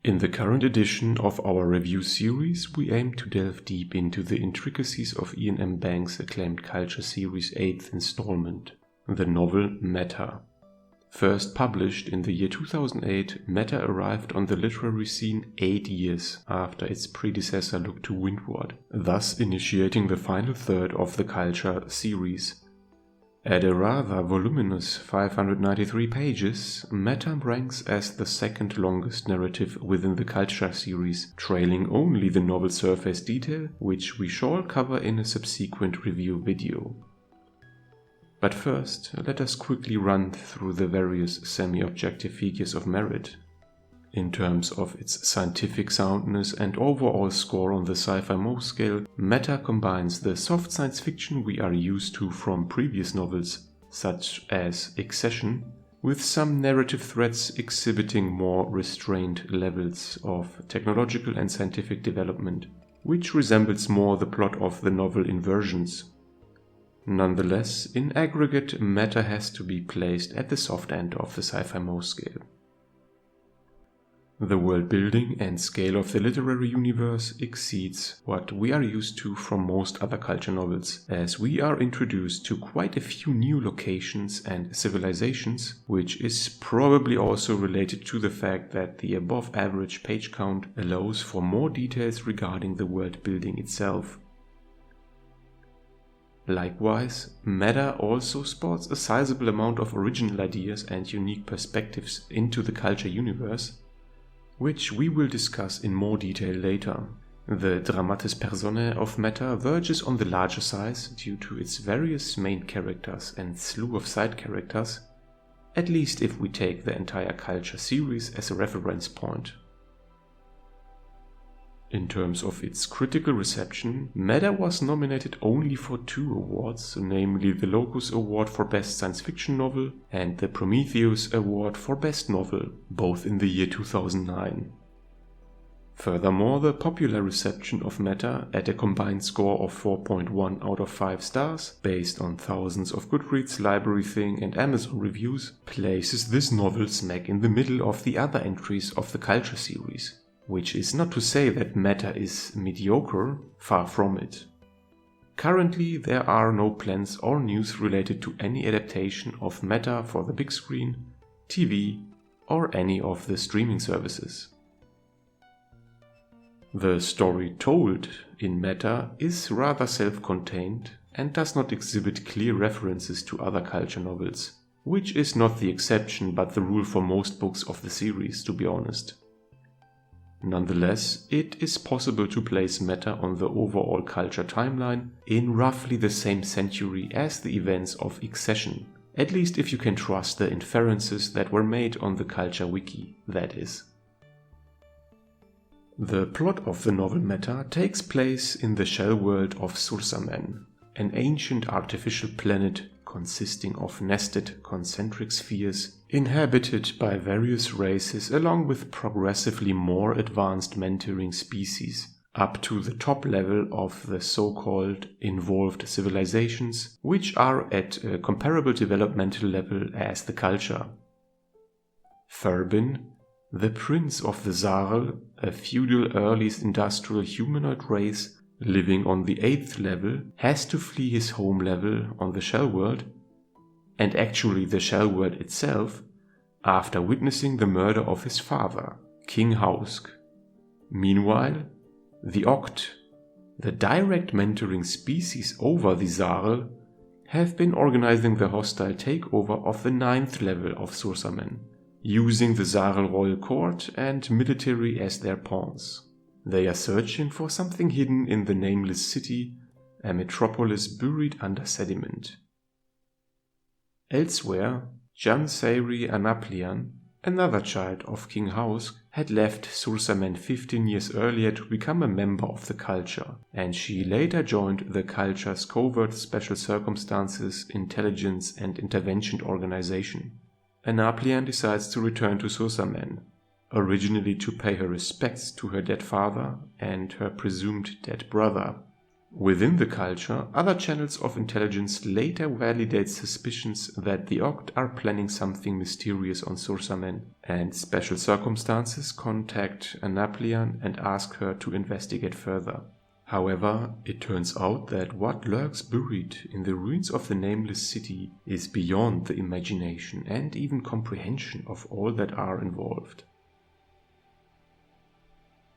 In the current edition of our review series, we aim to delve deep into the intricacies of Iain M. Bank's acclaimed culture series' 8th installment, the novel Meta. First published in the year 2008, Meta arrived on the literary scene 8 years after its predecessor looked to windward, thus initiating the final third of the culture series. At a rather voluminous 593 pages, Meta ranks as the second longest narrative within the culture series, trailing only the novel surface detail, which we shall cover in a subsequent review video. But first, let us quickly run through the various semi-objective figures of merit. In terms of its scientific soundness and overall score on the sci-fi Mo scale, Meta combines the soft science fiction we are used to from previous novels, such as Accession, with some narrative threads exhibiting more restrained levels of technological and scientific development, which resembles more the plot of the novel Inversions. Nonetheless, in aggregate, Meta has to be placed at the soft end of the sci-fi Mo scale. The world building and scale of the literary universe exceeds what we are used to from most other culture novels, as we are introduced to quite a few new locations and civilizations, which is probably also related to the fact that the above average page count allows for more details regarding the world building itself. Likewise, Meta also sports a sizable amount of original ideas and unique perspectives into the culture universe, which we will discuss in more detail later. The dramatis personae of Meta verges on the larger size due to its various main characters and slew of side characters, at least if we take the entire culture series as a reference point. In terms of its critical reception, Meta was nominated only for 2 awards, namely the Locus Award for Best Science Fiction Novel and the Prometheus Award for Best Novel, both in the year 2009. Furthermore, the popular reception of Meta, at a combined score of 4.1 out of 5 stars, based on thousands of Goodreads, Library Thing and Amazon reviews, places this novel smack in the middle of the other entries of the culture series. Which is not to say that Meta is mediocre, far from it. Currently, there are no plans or news related to any adaptation of Meta for the big screen, TV, or any of the streaming services. The story told in Meta is rather self-contained and does not exhibit clear references to other culture novels, which is not the exception but the rule for most books of the series, to be honest. Nonetheless, it is possible to place Meta on the overall culture timeline in roughly the same century as the events of Accession, at least if you can trust the inferences that were made on the culture wiki, that is. The plot of the novel Meta takes place in the shell world of Sursamen, an ancient artificial planet consisting of nested concentric spheres inhabited by various races along with progressively more advanced mentoring species, up to the top level of the so-called involved civilizations, which are at a comparable developmental level as the culture. Thurbin, the prince of the Zarl, a feudal early industrial humanoid race living on the 8th level, has to flee his home level on the shell world, and actually the shell world itself, after witnessing the murder of his father, King Hausk. Meanwhile, the Oct, the direct mentoring species over the Zarl, have been organizing the hostile takeover of the 9th level of Sursamen, using the Zarl royal court and military as their pawns. They are searching for something hidden in the nameless city, a metropolis buried under sediment. Elsewhere, Jansari Anaplian, another child of King Hausk, had left Sursamen 15 years earlier to become a member of the culture, and she later joined the culture's covert special circumstances, intelligence and intervention organization. Anaplian decides to return to Sursamen, originally to pay her respects to her dead father and her presumed dead brother, Within the culture, other channels of intelligence later validate suspicions that the Oct are planning something mysterious on Sursamen, and special circumstances contact Anaplian and ask her to investigate further. However, it turns out that what lurks buried in the ruins of the nameless city is beyond the imagination and even comprehension of all that are involved.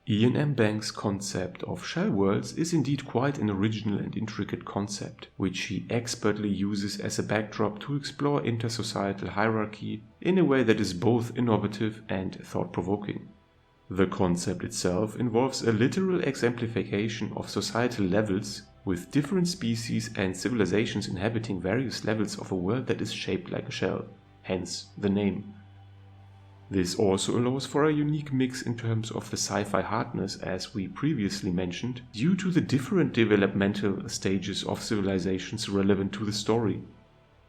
Iain M. Banks' concept of shell worlds is indeed quite an original and intricate concept, which he expertly uses as a backdrop to explore intersocietal hierarchy in a way that is both innovative and thought-provoking. The concept itself involves a literal exemplification of societal levels, with different species and civilizations inhabiting various levels of a world that is shaped like a shell, hence the name. This also allows for a unique mix in terms of the sci-fi hardness, as we previously mentioned, due to the different developmental stages of civilizations relevant to the story.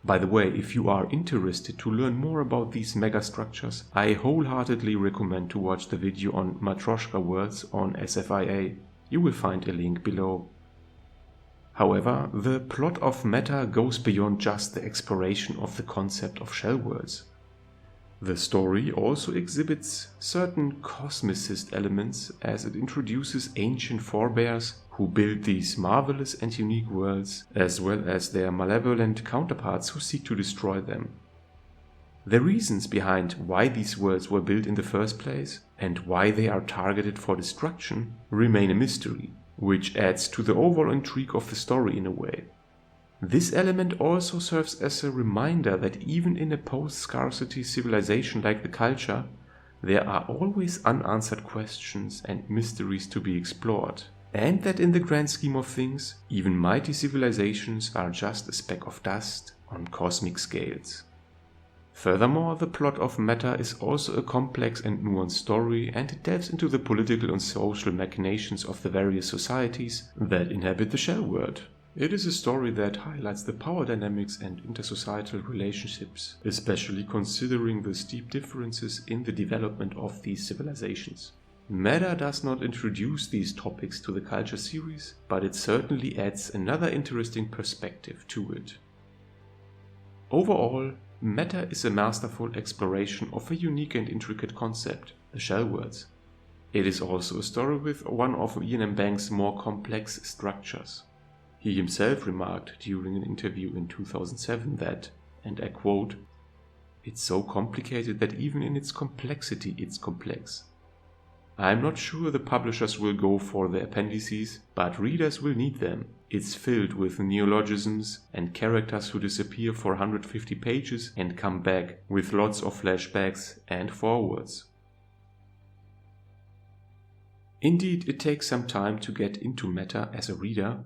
By the way, if you are interested to learn more about these megastructures, I wholeheartedly recommend to watch the video on Matryoshka worlds on SFIA. You will find a link below. However, the plot of Meta goes beyond just the exploration of the concept of shell worlds. The story also exhibits certain cosmicist elements, as it introduces ancient forebears who built these marvelous and unique worlds, as well as their malevolent counterparts who seek to destroy them. The reasons behind why these worlds were built in the first place and why they are targeted for destruction remain a mystery, which adds to the overall intrigue of the story in a way. This element also serves as a reminder that even in a post-scarcity civilization like the culture, there are always unanswered questions and mysteries to be explored, and that in the grand scheme of things, even mighty civilizations are just a speck of dust on cosmic scales. Furthermore, the plot of Meta is also a complex and nuanced story, and it delves into the political and social machinations of the various societies that inhabit the shell world. It is a story that highlights the power dynamics and intersocietal relationships, especially considering the steep differences in the development of these civilizations. Meta does not introduce these topics to the culture series, but it certainly adds another interesting perspective to it. Overall, Meta is a masterful exploration of a unique and intricate concept, the shell worlds. It is also a story with one of Iain M. Banks' more complex structures. He himself remarked during an interview in 2007 that, and I quote, "It's so complicated that even in its complexity it's complex. I'm not sure the publishers will go for the appendices, but readers will need them. It's filled with neologisms and characters who disappear for 150 pages and come back with lots of flashbacks and forwards." Indeed, it takes some time to get into Meta as a reader,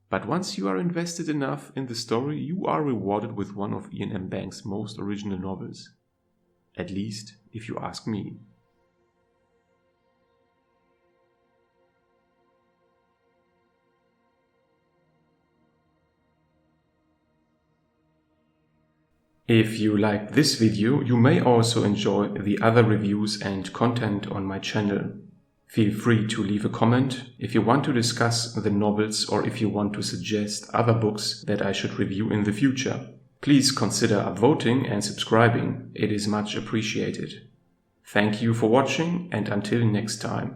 but once you are invested enough in the story, you are rewarded with one of Iain M. Banks' most original novels. At least, if you ask me. If you liked this video, you may also enjoy the other reviews and content on my channel. Feel free to leave a comment if you want to discuss the novels or if you want to suggest other books that I should review in the future. Please consider upvoting and subscribing, it is much appreciated. Thank you for watching, and until next time.